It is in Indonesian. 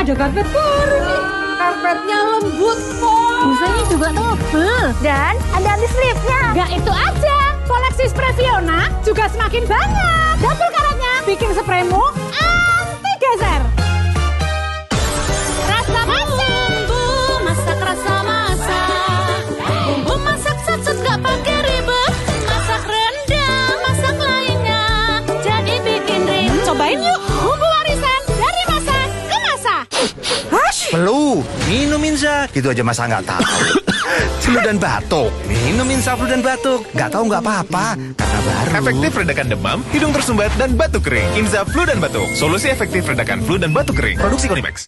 ada karpet baru nih. Karpetnya lembut kok. Busanya juga tebel. Dan ada anti slipnya. Gak itu aja, koleksi spray Fiona juga semakin banyak. Double karatnya bikin spraymu anti geser. Rasa masak, Masak rasa masak. Bumbu masak sat-sat gak pakai ribet. Masak rendang, masak lainnya. Jadi bikin ribet. cobain yuk bumbu warisan dari masa ke masa. Flu, minum Insa. Gitu aja masa nggak tahu. Flu dan batuk, minum Insa flu dan batuk. Nggak tahu nggak apa-apa, karena baru. Efektif redakan demam, hidung tersumbat, dan batuk kering. Inza Flu dan Batuk. Solusi efektif redakan flu dan batuk kering. Produksi Konimax.